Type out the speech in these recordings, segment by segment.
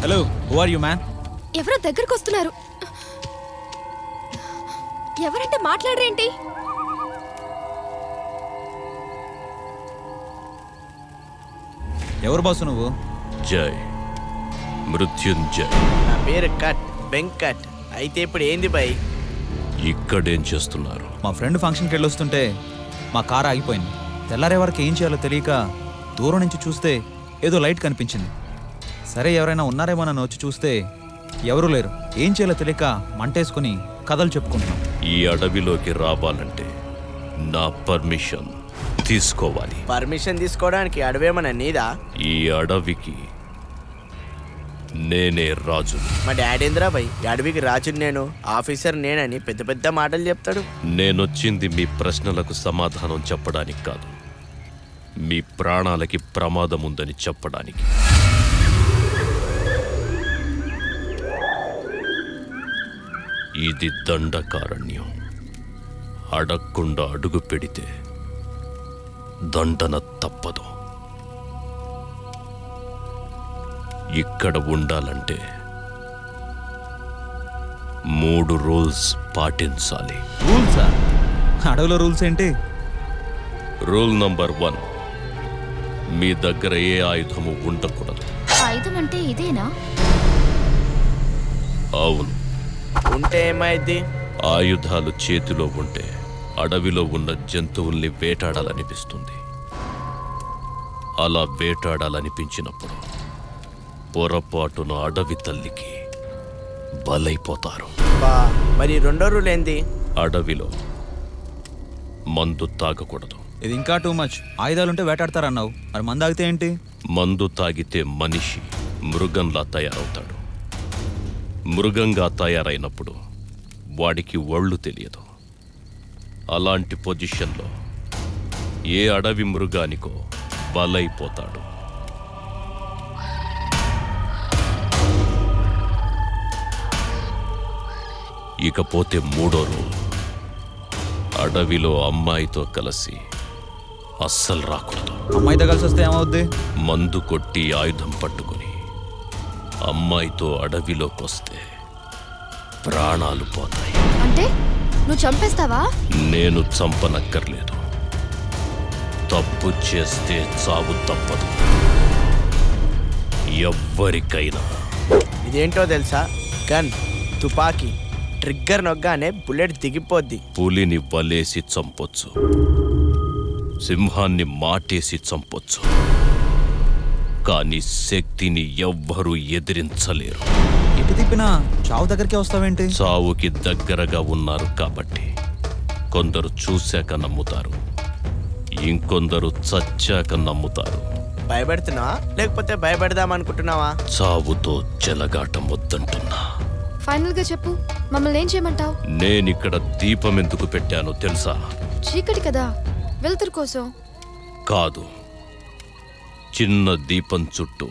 Hello, who are you man? ఎవరో దగ్గరికి వస్తున్నారు. ఎవరంటే మాట్లాడరేంటి? ఎవరు బాసు నువ్వు? జై మృత్యుంజయ్. నా పేరు కట్ వెంకట్. అయితే ఇప్పుడు ఏంది బై? ఇక్కడేం చేస్తున్నారు? మా ఫ్రెండ్ ఫంక్షన్కి వెళ్ళొస్తుంటే మా కార్ ఆగిపోయింది. తెల్లారే వరకు ఏం చేయాలో తెలియక దూరం నుంచి చూస్తే ఏదో లైట్ కనిపించింది. సరే ఎవరైనా ఉన్నారేమో నన్ను వచ్చి చూస్తే ఎవరూ లేరు. ఏం చేయాలో తెలియక మంటేసుకుని కథలు చెప్పుకుంటున్నాం. ఈ అడవిలోకి రావాలంటే నా పర్మిషన్ తీసుకోవాలి. పర్మిషన్ తీసుకోవడానికి అడవేమన్నా నీదా? ఈ అడవికి నేనే రాజు. మా డాడీంద్రా బై, అడవికి రాజుని నేను, ఆఫీసర్ నేనని పెద్ద పెద్ద మాటలు చెప్తాడు. నేనొచ్చింది మీ ప్రశ్నలకు సమాధానం చెప్పడానికి కాదు, మీ ప్రాణాలకి ప్రమాదం ఉందని చెప్పడానికి. ఇది దండకారణ్యం. అడగకుండా అడుగు పెడితే దండన తప్పదు. ఇక్కడ ఉండాలంటే 3 రూల్స్ పాటించాలి. రూల్సా? అడవిలో రూల్స్ ఏంటి? రూల్ నంబర్ 1, మీ దగ్గర ఏ ఆయుధము ఉండకూడదు. ఆయుధం అంటే ఇదేనా? అవును. ఉంటే ఏమైంది? ఆయుధాలు చేతిలో ఉంటే అడవిలో ఉన్న జంతువుల్ని వేటాడాలనిపిస్తుంది. అలా వేటాడాలనిపించినప్పుడు పొరపాటున అడవి తల్లికి బలైపోతారు. మరి రెండో రూల్ ఏంది? అడవిలో మందు తాగకూడదు. ఇది ఇంకా టూ మచ్. ఆయుధాలుంటే వేటాడతారన్నావు, మరి మందు తాగితే ఏంటి? మందు తాగితే మనిషి మృగంలా తయారవుతాడు. మృగంగా తయారైనప్పుడు వాడికి ఒళ్ళు తెలియదు. అలాంటి పొజిషన్లో ఏ అడవి మృగానికో బలైపోతాడు. ఇకపోతే 3వ రూల్, అడవిలో అమ్మాయితో కలిసి అస్సలు రాకూడదు. అమ్మాయితో కలిసి వస్తే ఏమవుద్ది? మందు కొట్టి ఆయుధం పట్టుకుని అమ్మాయితో అడవిలోకి వస్తే ప్రాణాలు పోతాయి. అంటే నువ్వు చంపేస్తావా? నేను చంపనక్కర్లేదు. తప్పు చేస్తే చావు తప్పదు ఎవ్వరికైనా. ఇదేంటో తెలుసా? గన్, తుపాకీ, ట్రిగ్గర్ నొగ్గానే బుల్లెట్ దిగిపోద్ది. పులిని వలేసి చంపొచ్చు, సింహాన్ని మాటేసి చంపొచ్చు, కానీ శక్తిని ఎవ్వరూ ఎదిరించలేరు. ఎటు తిప్పినా చావు దగ్గరికి వస్తావేంటి? చావుకి దగ్గరగా ఉన్నారు కాబట్టి కొందరు చూశాక నమ్ముతారు, ఇంకొందరు చచ్చాక నమ్ముతారు. భయపెడుతున్నావా లేకపోతే భయపెడదామనుకుంటున్నావా? చావుతో చెలగాటం వద్దంటున్నా. ఫైనల్ గా చెప్పు, మమ్మల్ని ఏం చేయమంటావు? నేనిక్కడ దీపం ఎందుకు పెట్టానో తెలుసా? చీకటి కదా, వెలుతురు కోసం. కాదు, చిన్న దీపం చుట్టూ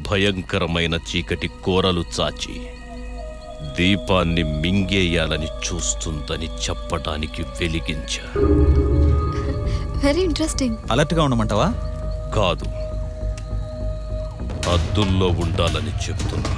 భయంకరమైన చీకటి కూరలు చాచి దీపాన్ని మింగేయాలని చూస్తుందని చెప్పడానికి వెలిగించా. Very interesting. అలర్ట్గా ఉండమంటావా? కాదు, హద్దుల్లో ఉండాలని చెప్తున్నా.